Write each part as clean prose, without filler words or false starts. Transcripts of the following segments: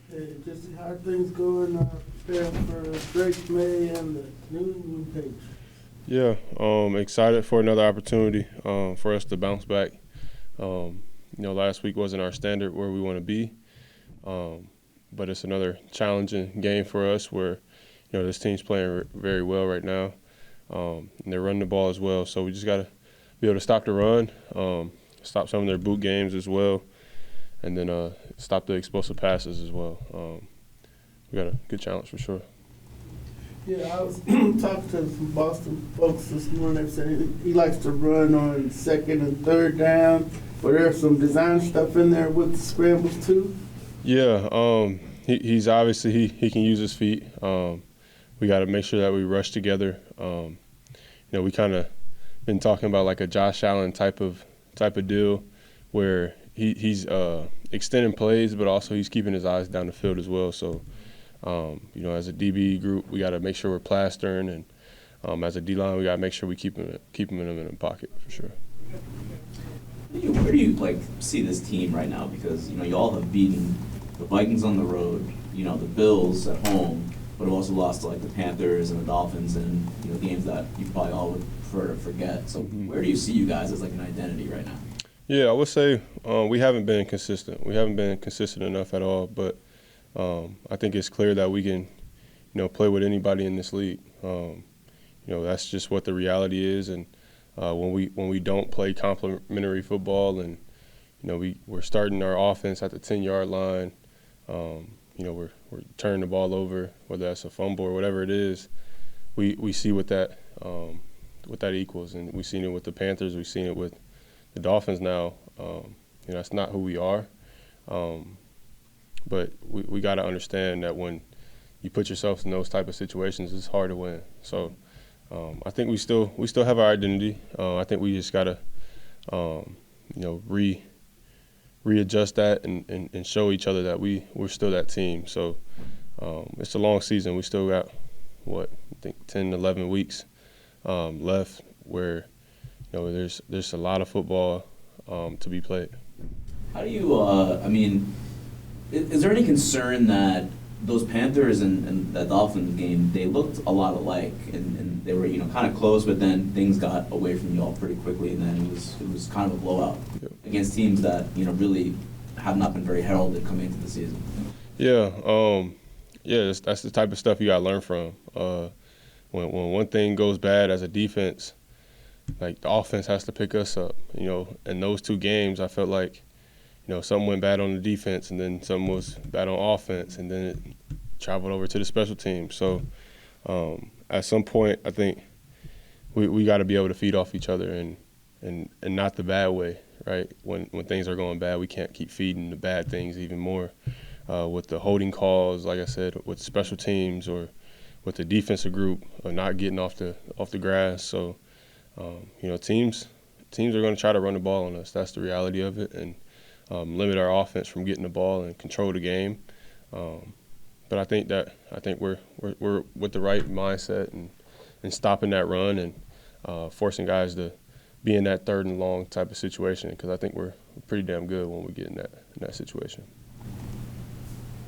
Hey, Jessie, how are things going preparing for Drake May and the New England Patriots? Yeah, excited for another opportunity for us to bounce back. Last week wasn't our standard where we want to be, but it's another challenging game for us where, this team's playing very well right now, and they're running the ball as well. So we just got to be able to stop the run, stop some of their boot games as well, and then stop the explosive passes as well. We got a good challenge for sure. Yeah, I was talking to some Boston folks this morning. They said he likes to run on second and third down, but there's some design stuff in there with the scrambles too. Yeah, he's obviously he can use his feet. We got to make sure that we rush together. We kind of been talking about like a Josh Allen type of deal, where he's extending plays, but also he's keeping his eyes down the field as well. So, as a DB group, we got to make sure we're plastering, and as a D line, we got to make sure we keep him in the pocket for sure. Where do you see this team right now? Because y'all have beaten the Vikings on the road, the Bills at home, but have also lost to the Panthers and the Dolphins, and games that you probably all would prefer to forget. So where do you see you guys as an identity right now? Yeah, I would say we haven't been consistent. We haven't been consistent enough at all. But I think it's clear that we can, play with anybody in this league. That's just what the reality is. And when we don't play complementary football, and we're starting our offense at the 10-yard line, we're turning the ball over, whether that's a fumble or whatever it is. We see what that equals, and we've seen it with the Panthers. We've seen it with the Dolphins now. That's not who we are. But we got to understand that when you put yourself in those type of situations, it's hard to win. So I think we still have our identity. I think we just got to readjust that and show each other that we're still that team. So it's a long season. We still got, 10, 11 weeks left where there's a lot of football to be played. How do you, is there any concern that those Panthers and that Dolphins game, they looked a lot alike, and they were kind of close, but then things got away from y'all pretty quickly, and then it was kind of a blowout against teams that really have not been very heralded coming into the season? Yeah, that's the type of stuff you got to learn from. When one thing goes bad as a defense, the offense has to pick us up. In those two games, I felt like, something went bad on the defense, and then something was bad on offense, and then it traveled over to the special teams. So at some point, I think we got to be able to feed off each other, and not the bad way, right? When things are going bad, we can't keep feeding the bad things even more. With the holding calls, like I said, with special teams or with the defensive group not getting off the grass. So, teams are going to try to run the ball on us. That's the reality of it, and limit our offense from getting the ball and control the game. But I think we're with the right mindset and stopping that run and forcing guys to be in that third and long type of situation, because I think we're pretty damn good when we get in that situation.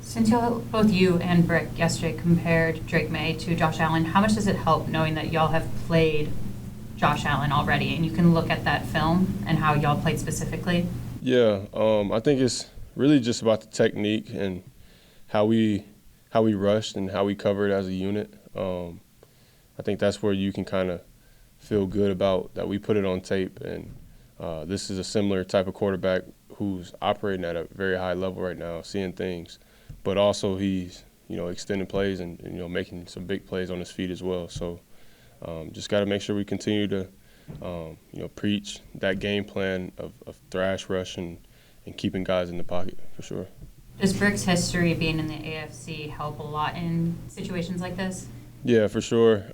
Since both you and Brick yesterday compared Drake May to Josh Allen, how much does it help knowing that y'all have played Josh Allen already, and you can look at that film and how y'all played specifically? Yeah, I think it's really just about the technique and how we rushed and how we covered as a unit. I think that's where you can kind of feel good about that we put it on tape, and this is a similar type of quarterback who's operating at a very high level right now, seeing things, but also he's extending plays and making some big plays on his feet as well. So just got to make sure we continue to preach that game plan of thrash rush and keeping guys in the pocket for sure. Does Brick's history being in the AFC help a lot in situations like this? Yeah, for sure.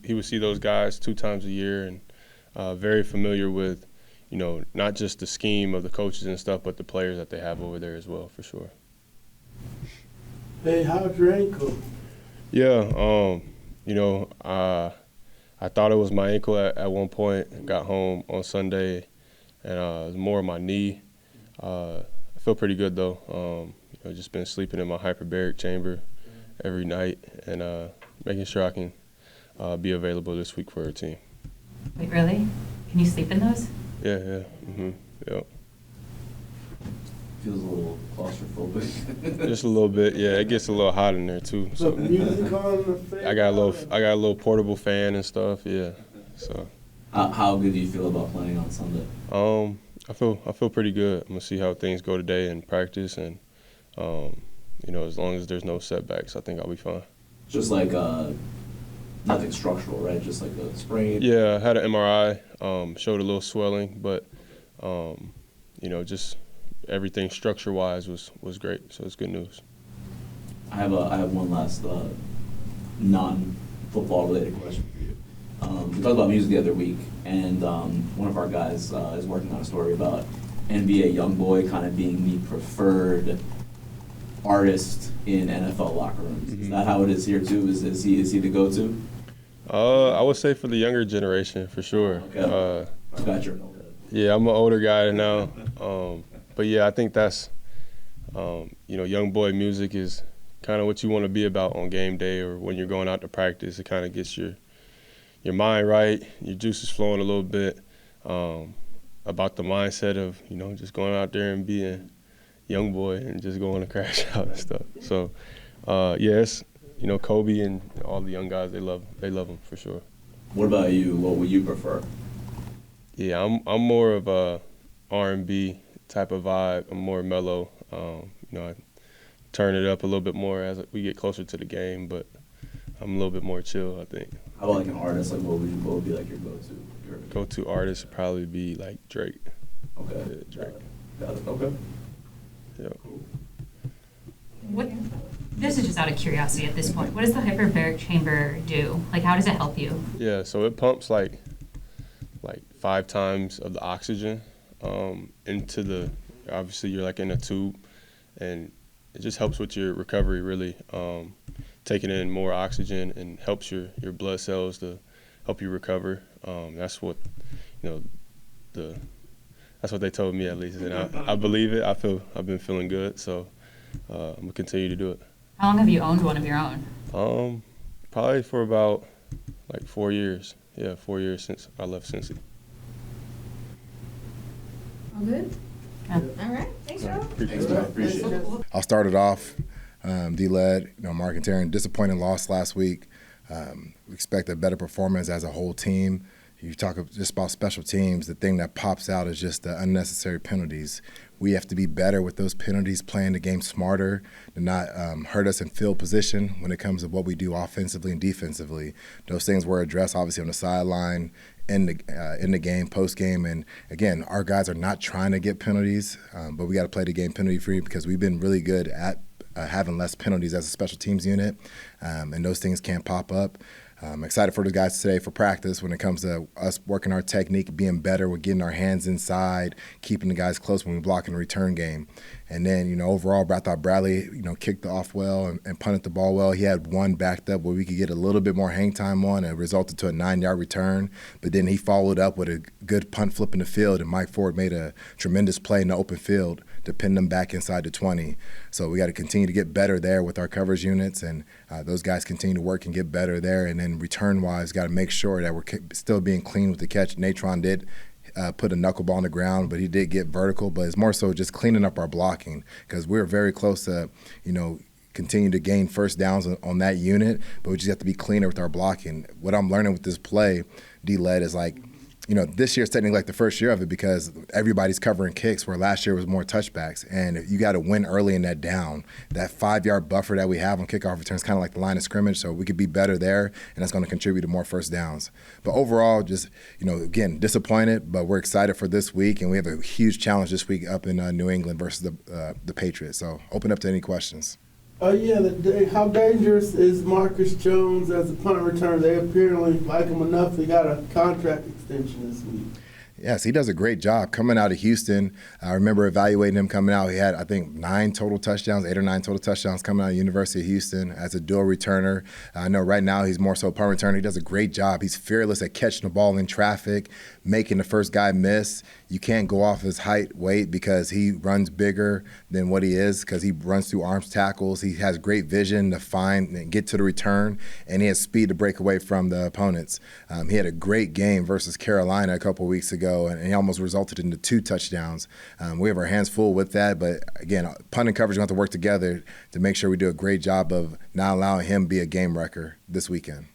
He would see those guys 2 times a year, and very familiar with, not just the scheme of the coaches and stuff, but the players that they have over there as well, for sure. Hey, how's your ankle? Yeah, I thought it was my ankle at one point. Got home on Sunday, and it was more of my knee. I feel pretty good though. just been sleeping in my hyperbaric chamber every night and making sure I can be available this week for our team. Wait, really? Can you sleep in those? Yeah, yeah. Yep. Feels a little claustrophobic. Just a little bit, yeah. It gets a little hot in there too. So So music on the fan? I got a little portable fan and stuff, yeah. So How good do you feel about playing on Sunday? I feel pretty good. I'm gonna see how things go today in practice, and as long as there's no setbacks, I think I'll be fine. Just like nothing structural, right? Just like a sprain. Yeah, I had an MRI, showed a little swelling, but just everything structure-wise was great. So it's good news. I have one last non-football related question for you. We talked about music the other week, and one of our guys is working on a story about NBA YoungBoy kind of being the preferred artist in NFL locker rooms. Is that how it is here too? Is he the go-to? I would say for the younger generation, for sure. Okay. I got your note. Yeah, I'm an older guy now. But yeah, I think that's, young boy music is kind of what you want to be about on game day or when you're going out to practice. It kind of gets your mind right, your juices flowing a little bit, about the mindset of, just going out there and being young boy and just going to crash out and stuff. So, it's, Kobe and all the young guys, they love him for sure. What about you? What would you prefer? Yeah, I'm more of a R&B type of vibe. I'm more mellow. I turn it up a little bit more as we get closer to the game, but I'm a little bit more chill, I think. How about like an artist? Like what would be like your go-to? Go-to artist would probably be like Drake. Okay. Yeah, Drake. Got it. Okay. What? This is just out of curiosity at this point. What does the hyperbaric chamber do? Like, how does it help you? Yeah, so it pumps like 5 times of the oxygen into the. Obviously, you're like in a tube, and it just helps with your recovery. Really, taking in more oxygen and helps your blood cells to help you recover. That's what that's what they told me at least, and I believe it. I've been feeling good, so I'm gonna continue to do it. How long have you owned one of your own? Probably for about 4 years. Yeah, 4 years since I left Cincy. All good? Yeah. All right. Thanks, Joe. Thanks, man. Appreciate it. I'll start it off. D-Led, Mark and Taryn, disappointing loss last week. We expect a better performance as a whole team. You talk just about special teams, the thing that pops out is just the unnecessary penalties. We have to be better with those penalties, playing the game smarter, to not hurt us in field position when it comes to what we do offensively and defensively. Those things were addressed, obviously, on the sideline, in the game, post-game. And, again, our guys are not trying to get penalties, but we got to play the game penalty-free because we've been really good at having less penalties as a special teams unit, and those things can't pop up. I'm excited for the guys today for practice when it comes to us working our technique, being better with getting our hands inside, keeping the guys close when we block in the return game. And then, overall, I thought Bradley, kicked off well and punted the ball well. He had one backed up where we could get a little bit more hang time on, and it resulted to a 9-yard return. But then he followed up with a good punt flip in the field, and Mike Ford made a tremendous play in the open field to pin them back inside the 20. So we got to continue to get better there with our coverage units, and those guys continue to work and get better there. And then return-wise, got to make sure that we're still being clean with the catch. Natron did put a knuckleball on the ground, but he did get vertical. But it's more so just cleaning up our blocking because we're very close to, continue to gain first downs on that unit, but we just have to be cleaner with our blocking. What I'm learning with this play, D-Led, is this year's technically the first year of it because everybody's covering kicks where last year was more touchbacks. And you got to win early in that down. That 5-yard buffer that we have on kickoff returns kind of like the line of scrimmage, so we could be better there, and that's going to contribute to more first downs. But overall, just, again, disappointed, but we're excited for this week, and we have a huge challenge this week up in New England versus the Patriots. So open up to any questions. How dangerous is Marcus Jones as a punt returner? They apparently like him enough. He got a contract extension this week. Yes, he does a great job coming out of Houston. I remember evaluating him coming out. He had, I think, 8 or 9 total touchdowns coming out of the University of Houston as a dual returner. I know right now he's more so a punt returner. He does a great job. He's fearless at catching the ball in traffic, making the first guy miss. You can't go off his height, weight, because he runs bigger than what he is, because he runs through arms tackles. He has great vision to find and get to the return, and he has speed to break away from the opponents. He had a great game versus Carolina a couple weeks ago, and he almost resulted in the 2 touchdowns. We have our hands full with that, but again, punt and coverage are going to have to work together to make sure we do a great job of not allowing him to be a game wrecker this weekend.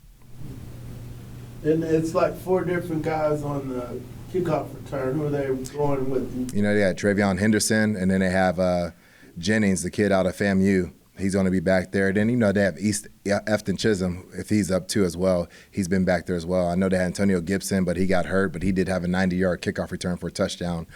And it's like 4 different guys on the kickoff return. Who are they going with? You know, they had Travion Henderson, and then they have Jennings, the kid out of FAMU. He's going to be back there. Then, you know, they have Efton Chisholm, if he's up too as well. He's been back there as well. I know they had Antonio Gibson, but he got hurt. But he did have a 90-yard kickoff return for a touchdown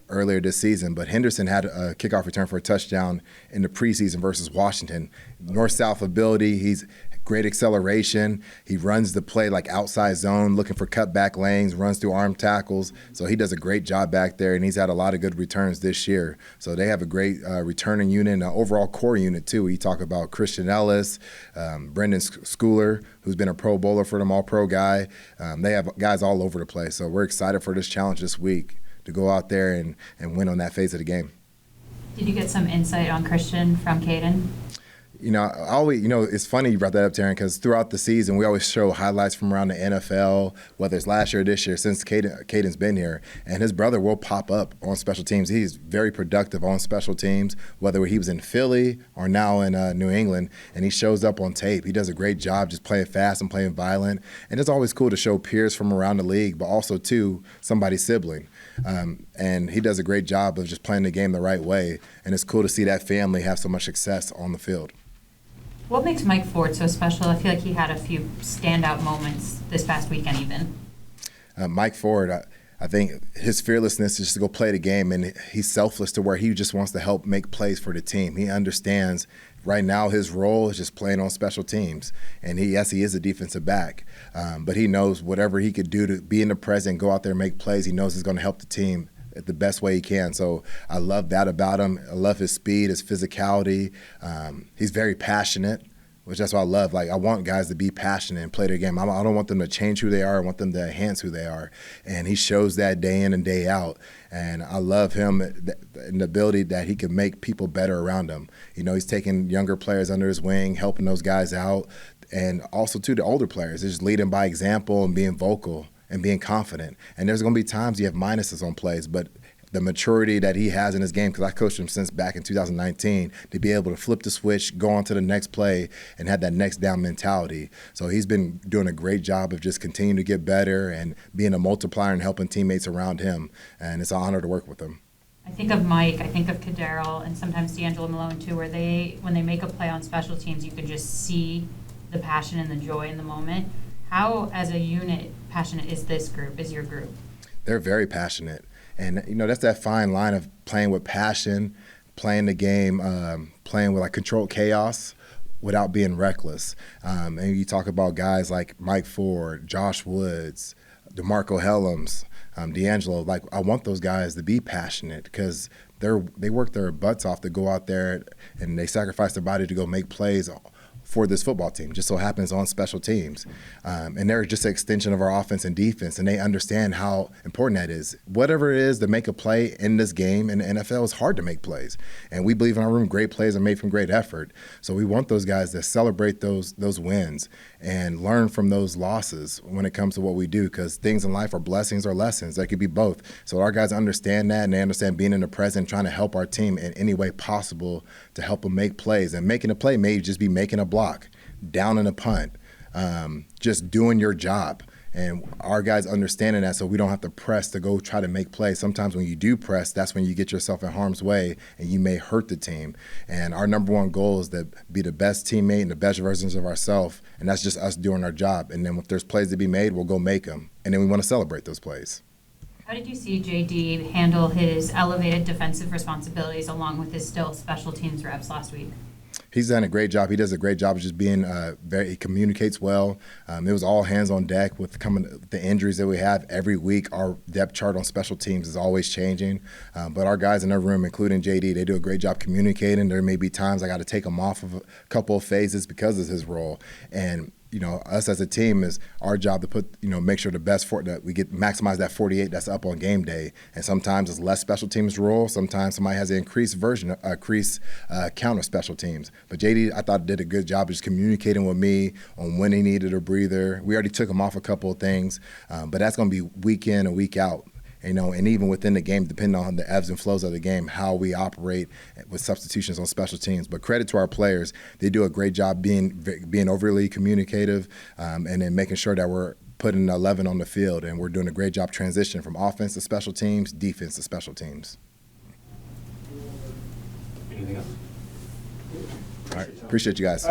earlier this season. But Henderson had a kickoff return for a touchdown in the preseason versus Washington. North-south ability. He's great acceleration. He runs the play like outside zone, looking for cutback lanes, runs through arm tackles. So he does a great job back there, and he's had a lot of good returns this year. So they have a great returning unit and an overall core unit, too. You talk about Christian Ellis, Brendan Schooler, who's been a Pro Bowler for them, all-pro guy. They have guys all over the place. So we're excited for this challenge this week to go out there and win on that phase of the game. Did you get some insight on Christian from Caden? You know, it's funny you brought that up, Taryn, because throughout the season, we always show highlights from around the NFL, whether it's last year or this year, since Caden's been here. And his brother will pop up on special teams. He's very productive on special teams, whether he was in Philly or now in New England, and he shows up on tape. He does a great job just playing fast and playing violent. And it's always cool to show peers from around the league, but also, too, somebody's sibling. And he does a great job of just playing the game the right way. And it's cool to see that family have so much success on the field. What makes Mike Ford so special? I feel like he had a few standout moments this past weekend even. Mike Ford, I think his fearlessness is just to go play the game, and he's selfless to where he just wants to help make plays for the team. He understands right now his role is just playing on special teams, and he is a defensive back, but he knows whatever he could do to be in the present, go out there and make plays, he knows he's going to help the team the best way he can. So I love that about him. I love his speed, his physicality. He's very passionate, which that's what I love. Like, I want guys to be passionate and play their game. I don't want them to change who they are. I want them to enhance who they are. And he shows that day in and day out. And I love him and the ability that he can make people better around him. You know, he's taking younger players under his wing, helping those guys out. And also, too, the older players, just leading by example and being vocal and being confident. And there's going to be times you have minuses on plays, but the maturity that he has in his game, because I coached him since back in 2019, to be able to flip the switch, go on to the next play, and have that next down mentality. So he's been doing a great job of just continuing to get better and being a multiplier and helping teammates around him. And it's an honor to work with him. I think of Mike, I think of Kadarrell, and sometimes D'Angelo Malone too, where when they make a play on special teams, you can just see the passion and the joy in the moment. How, as a unit, passionate is this group, is your group? They're very passionate. And, you know, that's that fine line of playing with passion, playing the game, playing with, like, controlled chaos without being reckless. And you talk about guys like Mike Ford, Josh Woods, DeMarco Hellams, D'Angelo. Like, I want those guys to be passionate because they work their butts off to go out there and they sacrifice their body to go make plays for this football team, just so happens on special teams. And they're just an extension of our offense and defense, and they understand how important that is. Whatever it is to make a play in this game in the NFL, it's hard to make plays. And we believe in our room, great plays are made from great effort. So we want those guys to celebrate those wins and learn from those losses when it comes to what we do, because things in life are blessings or lessons. They could be both. So our guys understand that, and they understand being in the present, trying to help our team in any way possible to help them make plays. And making a play may just be making a block, down in a punt, just doing your job. And our guys understanding that, so we don't have to press to go try to make plays. Sometimes when you do press, that's when you get yourself in harm's way and you may hurt the team. And our number one goal is to be the best teammate and the best versions of ourselves, and that's just us doing our job. And then if there's plays to be made, we'll go make them. And then we want to celebrate those plays. How did you see JD handle his elevated defensive responsibilities along with his still special teams reps last week? He's done a great job. He does a great job of just being he communicates well. It was all hands on deck with the injuries that we have every week. Our depth chart on special teams is always changing. But our guys in our room, including JD, they do a great job communicating. There may be times I got to take him off of a couple of phases because of his role. And us as a team is our job to make sure that we maximize that 48 that's up on game day. And sometimes it's less special teams role. Sometimes somebody has an increased count of special teams. But JD, I thought, did a good job of just communicating with me on when he needed a breather. We already took him off a couple of things, but that's going to be week in and week out. And even within the game, depending on the ebbs and flows of the game, how we operate with substitutions on special teams. But credit to our players. They do a great job being overly communicative and then making sure that we're putting 11 on the field, and we're doing a great job transitioning from offense to special teams, defense to special teams. Anything else? All right. Appreciate you guys.